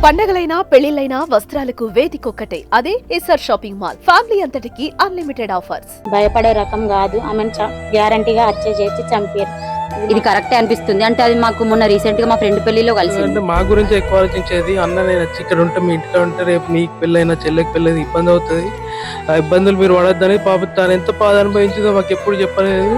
పండగలైనా పెళ్లిళ్లైనా వస్త్రాలకు వేదికొక్కటే, అదే SR shopping mall. Family అంతటికి unlimited offers. భయపడే రకం కాదు, ఆమెను గ్యారంటీగా హత్య చేసి చంపారు. ఇది కరెక్టే అనిపిస్తుంది. అంటే అది మాకు మొన్న రీసెంట్ గా మా ఫ్రెండ్ పెళ్లిలో కలిసి అంటే మా గురించి ఎక్కువ ఆలోచించేది, అన్న నేను వచ్చి ఇక్కడ ఉంటే మీ ఇంట్లో ఉంటే రేపు నీకు పెళ్ళైనా చెల్లెకి పెళ్ళైనా ఇబ్బంది అవుతుంది, ఆ ఇబ్బందులు మీరు పడొద్దని. పాప తాను ఎంత బాధ అనుభవించిందో మాకు ఎప్పుడు చెప్పలేదు.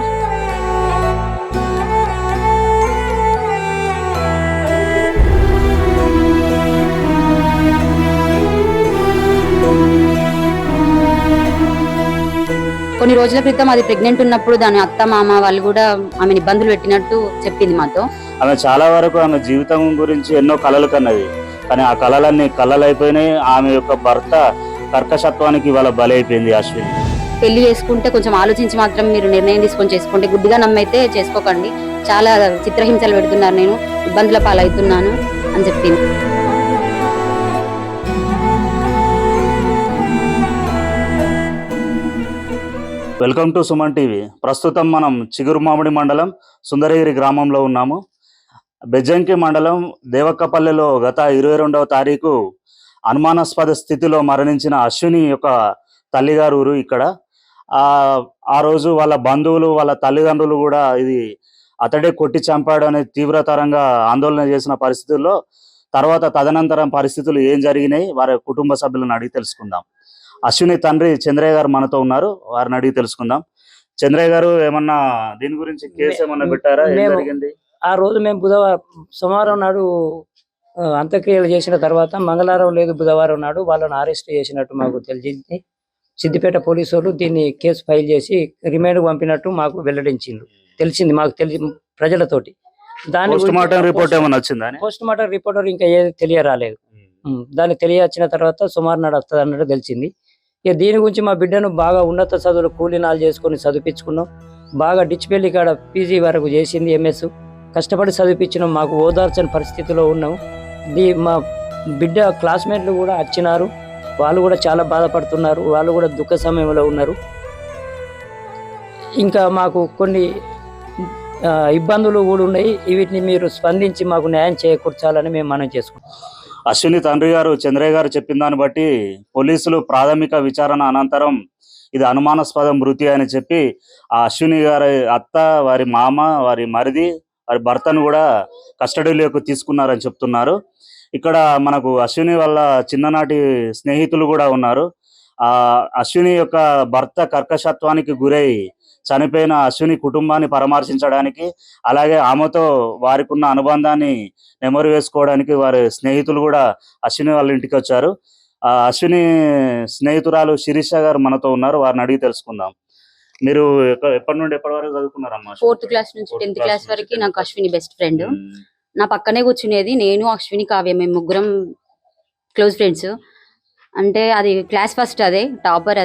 కొన్ని రోజుల క్రితం అది ప్రెగ్నెంట్ ఉన్నప్పుడు దాని అత్త మామ వాళ్ళు కూడా ఆమెను ఇబ్బందులు పెట్టినట్టు చెప్పింది మాతో. ఆమె చాలా వరకు ఆమె జీవితం గురించి ఎన్నో కలలు కన్నది, కానీ ఆ కలలన్నీ కలలైపోయినాయి. ఆమె యొక్క భర్త కర్కశత్వానికి ఇవాళ బలైపోయింది. అశ్విని పెళ్లి చేసుకుంటే కొంచెం ఆలోచించి మాత్రం మీరు నిర్ణయం తీసుకొని చేసుకుంటే, గుడ్డిగా నమ్మైతే చేసుకోకండి, చాలా చిత్రహింసలు పెడుతున్నారు, నేను ఇబ్బందుల పాలవుతున్నాను అని చెప్పింది. Welcome to Suman TV. ప్రస్తుతం మనం చిగురుమామిడి మండలం సుందరగిరి గ్రామంలో ఉన్నాము. బెజ్జంకి మండలం దేవక్కపల్లెలో గత 22వ తారీఖు అనుమానాస్పద స్థితిలో మరణించిన అశ్విని యొక్క తల్లిగారు ఊరు ఇక్కడ. ఆ రోజు వాళ్ళ బంధువులు వాళ్ళ తల్లిదండ్రులు కూడా ఇది అతడే కొట్టి చంపాడు అనే తీవ్రతరంగా ఆందోళన చేసిన పరిస్థితుల్లో తర్వాత తదనంతరం పరిస్థితులు ఏం జరిగినాయి వారి కుటుంబ సభ్యులను అడిగి తెలుసుకుందాం. అశ్విని తండ్రి చంద్రయ్య గారు మనతో ఉన్నారు, వారిని అడిగి తెలుసుకుందాం. చంద్రయ్య గారు, ఏమన్నా దీని గురించి కేసు ఏమన్నా పెట్టారా? ఏం జరిగింది? ఆ రోజు మేము సోమవారం నాడు అంత్యక్రియలు చేసిన తర్వాత మంగళవారం లేదు బుధవారం నాడు వాళ్ళని అరెస్ట్ చేసినట్టు మాకు తెలిసింది. సిద్దిపేట పోలీసు వాళ్ళు దీన్ని కేసు ఫైల్ చేసి రిమాండ్ పంపినట్టు మాకు వెల్లడించింది. తెలిసింది మాకు ప్రజలతోటి. దాని పోస్ట్ మార్టం రిపోర్ట్ ఏమన్నా వచ్చిందా? పోస్ట్ మార్టం రిపోర్టర్ ఇంకా ఏది తెలియరాలేదు. దాన్ని తెలియచ్చిన తర్వాత సుమారు నాడు వస్తుంది అన్నట్టు తెలిసింది. ఇక దీని గురించి మా బిడ్డను బాగా ఉన్నత చదువులు కూలీనాలు చేసుకొని చదివించుకున్నాం. బాగా డిచ్పెల్లి కాడ పీజీ వరకు చేసింది, ఎంఎస్ కష్టపడి చదివించినాం. మాకు ఓదార్చని పరిస్థితిలో ఉన్నాం. మా బిడ్డ క్లాస్మేట్లు కూడా వచ్చినారు, వాళ్ళు కూడా చాలా బాధపడుతున్నారు, వాళ్ళు కూడా దుఃఖ సమయంలో ఉన్నారు. ఇంకా మాకు కొన్ని ఇబ్బందులు కూడా ఉన్నాయి. వీటిని మీరు స్పందించి మాకు న్యాయం చేకూర్చాలని మేము మనం చేసుకుంటాం. అశ్విని తండ్రి గారు చంద్రయ్య గారు చెప్పిన దాన్ని బట్టి పోలీసులు ప్రాథమిక విచారణ అనంతరం ఇది అనుమానాస్పద మృతి అని చెప్పి ఆ అశ్విని గారి అత్త, వారి మామ, వారి మరిది, వారి భర్తను కూడా కస్టడీలోకి తీసుకున్నారని చెప్తున్నారు. ఇక్కడ మనకు అశ్విని వాళ్ళ చిన్ననాటి స్నేహితులు కూడా ఉన్నారు. ఆ అశ్విని యొక్క భర్త కర్కశత్వానికి గురై చనిపోయిన అశ్విని కుటుంబాన్ని పరామర్శించడానికి, అలాగే ఆమెతో వారికి ఉన్న అనుబంధాన్ని నెమరు వేసుకోవడానికి వారి స్నేహితులు కూడా అశ్విని వాళ్ళ ఇంటికి వచ్చారు. అశ్విని స్నేహితురాలు శిరీష గారు మనతో ఉన్నారు, వారిని అడిగి తెలుసుకుందాం. మీరు ఎప్పటి నుండి ఎప్పటి వరకు చదువుకున్నారమ్మా? 4th క్లాస్ నుంచి 10th క్లాస్ వరకు నాకు అశ్విని బెస్ట్ ఫ్రెండ్. నా పక్కనే కూర్చునేది. నేను, అశ్విని, కావ్య, మేము ముగ్గురం క్లోజ్ ఫ్రెండ్స్. అంటే అది క్లాస్ ఫస్ట్, అదే టాపర్.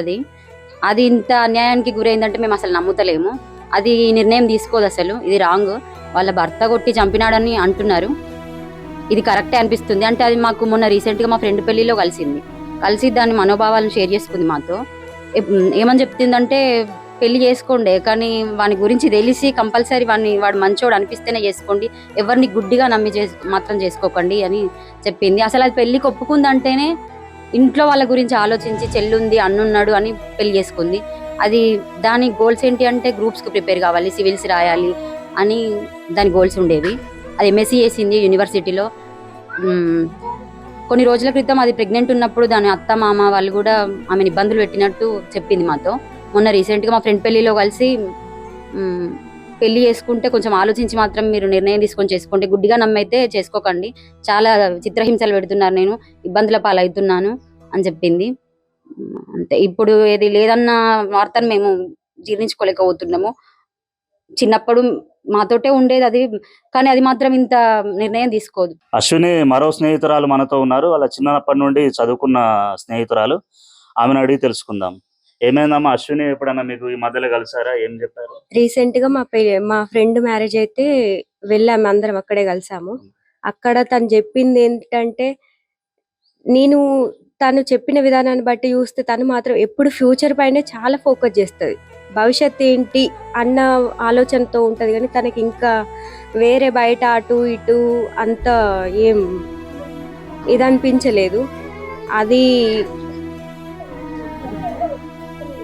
అది ఇంత అన్యాయానికి గురైందంటే మేము అసలు నమ్ముతలేము. అది నిర్ణయం తీసుకోదు అసలు, ఇది రాంగ్. వాళ్ళ భర్త కొట్టి చంపినాడని అంటున్నారు, ఇది కరెక్టే అనిపిస్తుంది. అంటే అది మాకు మొన్న రీసెంట్గా మా ఫ్రెండ్ పెళ్లిలో కలిసి దాని మనోభావాలను షేర్ చేసుకుంది మాతో. ఏమని చెప్తుందంటే, పెళ్లి చేసుకోండి, కానీ వాని గురించి తెలిసి కంపల్సరీ వాడు మంచోడు అనిపిస్తేనే చేసుకోండి, ఎవరిని గుడ్డిగా నమ్మి మాత్రం చేసుకోకండి అని చెప్పింది. అసలు అది పెళ్లికి ఒప్పుకుందంటేనే ఇంట్లో వాళ్ళ గురించి ఆలోచించి చెల్లుంది, అన్నున్నాడు అని పెళ్లి చేసుకుంది. అది దాని గోల్స్ ఏంటి అంటే గ్రూప్స్కి ప్రిపేర్ కావాలి, సివిల్స్ రాయాలి అని దాని గోల్స్ ఉండేవి. అది ఎంఎస్సీ చేసింది యూనివర్సిటీలో. కొన్ని రోజుల క్రితం అది ప్రెగ్నెంట్ ఉన్నప్పుడు దాని అత్త మామ వాళ్ళు కూడా ఆమెను ఇబ్బందులు పెట్టినట్టు చెప్పింది మాతో. మొన్న రీసెంట్గా మా ఫ్రెండ్ పెళ్లిలో కలిసి పెళ్లి చేసుకుంటే కొంచెం ఆలోచించి మాత్రం మీరు నిర్ణయం తీసుకొని చేసుకుంటే, గుడ్డిగా నమ్మైతే చేసుకోకండి, చాలా చిత్రహింసలు పెడుతున్నారు, నేను ఇబ్బందుల పాలవుతున్నాను అని చెప్పింది. అంటే ఇప్పుడు ఏది లేదన్న వార్తను మేము జీర్ణించుకోలేకపోతున్నాము. చిన్నప్పుడు మాతోటే ఉండేది అది, కానీ అది మాత్రం ఇంత నిర్ణయం తీసుకోదు. అశ్విని మరో స్నేహితురాలు మనతో ఉన్నారు, వాళ్ళ చిన్నప్పటి నుండి చదువుకున్న స్నేహితురాలు, ఆమెను అడిగి తెలుసుకుందాం. ఏమైందమ్మా, అశ్విని ఎప్పుడన్నా మీకు ఈ మధ్యలో కలిసారా? ఏం చెప్పారు? రీసెంట్ గా మా ఫ్రెండ్ మ్యారేజ్ అయితే వెళ్ళాము, అందరం అక్కడే కలిసాము. అక్కడ తను చెప్పింది ఏంటంటే, తను చెప్పిన విధానాన్ని బట్టి చూస్తే తను మాత్రం ఎప్పుడు ఫ్యూచర్ పైనే చాలా ఫోకస్ చేస్తుంది. భవిష్యత్ ఏంటి అన్న ఆలోచనతో ఉంటది, కానీ తనకి ఇంకా వేరే బయట అటు ఇటు అంత ఏం ఇది అనిపించలేదు. అది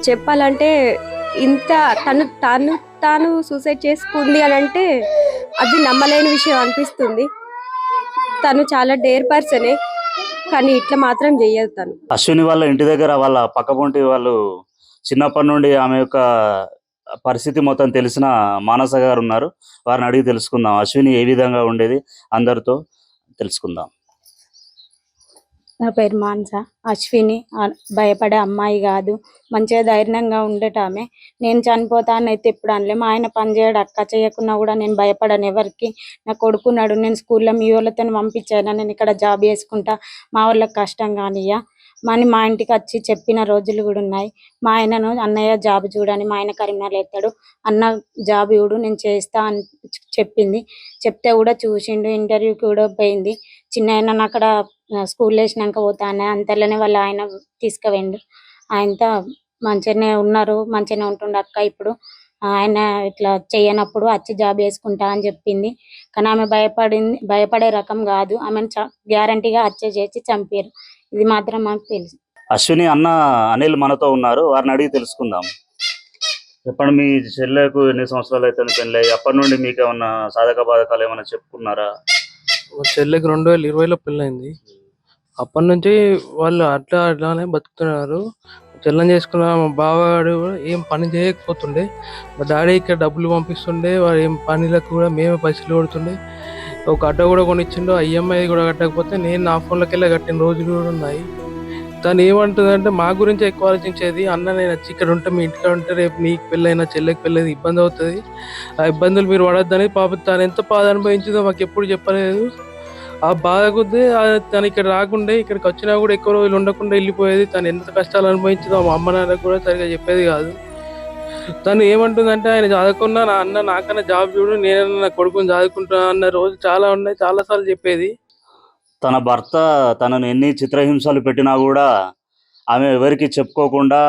చెప్పాలంటే ఇంత తాను సూసైడ్ చేసుకుంది అని అంటే అది నమ్మలేని విషయం అనిపిస్తుంది. తను చాలా డేర్ పర్సనే, కానీ ఇట్లా మాత్రం చెయ్యదు తను. అశ్విని వాళ్ళ ఇంటి దగ్గర వాళ్ళ పక్కపొంటి వాళ్ళు చిన్నప్పటి నుండి ఆమె యొక్క పరిస్థితి మొత్తం తెలిసిన మానస గారు ఉన్నారు. వారిని అడిగి తెలుసుకుందాం అశ్విని ఏ విధంగా ఉండేది అందరితో తెలుసుకుందాం. నా పేరు మానస. అశ్విని భయపడే అమ్మాయి కాదు, మంచిగా ధైర్యంగా ఉండేటామె. నేను చనిపోతానైతే ఇప్పుడు అనలే. మా ఆయన పని చేయడు, అక్క చేయకున్నా కూడా నేను భయపడను ఎవరికి. నా కొడుకున్నాడు, నేను స్కూల్లో మీ వాళ్ళతో పంపించాను, నేను ఇక్కడ జాబ్ చేసుకుంటా, మా వాళ్ళకి కష్టం కానియ్యా అని మా ఇంటికి వచ్చి చెప్పిన రోజులు కూడా ఉన్నాయి. మా ఆయనను అన్నయ్య జాబ్ చూడని, మా ఆయన కరీంనగర్ ఎత్తాడు, అన్న జాబ్ చూడు నేను చేస్తా అని చెప్పింది. చెప్తే కూడా చూసిండు, ఇంటర్వ్యూకి కూడా పోయింది. చిన్న ఆయన అక్కడ స్కూల్ వేసినాక పోతానే అంతలోనే వాళ్ళ ఆయన తీసుకుపోయిండు. ఆయనతో మంచిగానే ఉన్నారు, మంచిగానే ఉంటుండే అక్క. ఇప్పుడు ఆయన ఇట్లా చేయనప్పుడు వచ్చి జాబ్ చేసుకుంటా అని చెప్పింది. కానీ ఆమె భయపడే రకం కాదు. ఆమెను గ్యారంటీగా హత్య చేసి చంపారు. ఇది మాత్రం మాకు తెలుసు. అశ్విని అన్న అనిల్ మనతో ఉన్నారు, వారిని అడిగి తెలుసుకుందాం. చెప్పండి, మీ చెల్లెకు ఎన్ని సంవత్సరాలు అయితే పెళ్ళి? అప్పటి నుండి మీకు ఏమన్నా సాధక బాధకాలు ఏమైనా చెప్పుకున్నారా? మా చెల్లెకి 2020లో పెళ్ళైంది. అప్పటి నుంచి వాళ్ళు అట్లానే బతుకుతున్నారు. చెల్లని చేసుకున్న మా బావగాడు కూడా ఏం పని చేయకపోతుండే. మా డాడీ ఇక్కడ డబ్బులు పంపిస్తుండే, వాడు ఏం పనిలకు కూడా మేమే పైసలు కొడుతుండే. ఒక అడ్డ కూడా కొనిచ్చిండు, ఈఎంఐ కూడా కట్టకపోతే నేను నా ఫోన్లోకి వెళ్ళి కట్టిన రోజులు కూడా ఉన్నాయి. తను ఏమంటుందంటే మా గురించి ఎక్కువ ఆలోచించేది, అన్న నేను వచ్చి ఇక్కడ ఉంటే మీ ఇంటికాడ ఉంటే రేపు నీకు పెళ్ళైనా చెల్లెకి పెళ్ళైనా ఇబ్బంది అవుతుంది, ఆ ఇబ్బందులు మీరు పడొద్దని. పాప తను ఎంత బాధ అనుభవించిందో మాకు ఎప్పుడు చెప్పలేదు. ఆ బాధ కొద్దీ తను ఇక్కడ రాకుండే, ఇక్కడికి వచ్చినా కూడా ఎక్కువ రోజులు ఉండకుండా వెళ్ళిపోయేది. తను ఎంత కష్టాలు అనుభవించిందో మా అమ్మ నాన్నకు కూడా సరిగా చెప్పేది కాదు. తను ఏమంటుందంటే ఆయన చదువుకున్నా నా అన్న నాకన్నా జాబ్ చూడు, నేను నా కొడుకుని చదువుకుంటున్నా అన్న రోజు చాలా ఉన్నాయి, చాలాసార్లు చెప్పేది. తన భర్త తనను ఎన్ని చిత్రహింసలు పెట్టినా కూడా ఆమె ఎవరికి చెప్పుకోకుండా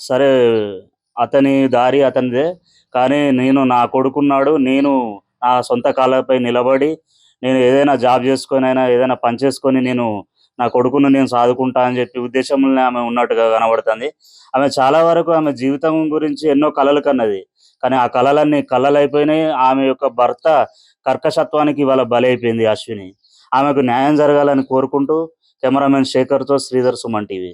సరే అతని దారి అతనిదే, కానీ నేను నా కొడుకున్నాడు, నేను నా సొంత కాళ్ళపై నిలబడి నేను ఏదైనా జాబ్ చేసుకొని అయినా ఏదైనా పని చేసుకొని నేను నా కొడుకును నేను సాదుకుంటా అని చెప్పి ఉద్దేశంలోనే ఆమె ఉన్నట్టుగా కనబడుతుంది. ఆమె చాలా వరకు ఆమె జీవితం గురించి ఎన్నో కలలు కన్నది, కానీ ఆ కలలన్నీ కలలైపోయినాయి. ఆమె యొక్క భర్త కర్కశత్వానికి ఇవాళ బలైపోయింది అశ్విని. ఆమెకు న్యాయం జరగాలని కోరుకుంటూ కెమెరామెన్ శేఖర్తో శ్రీధర్, సుమన్ టీవీ.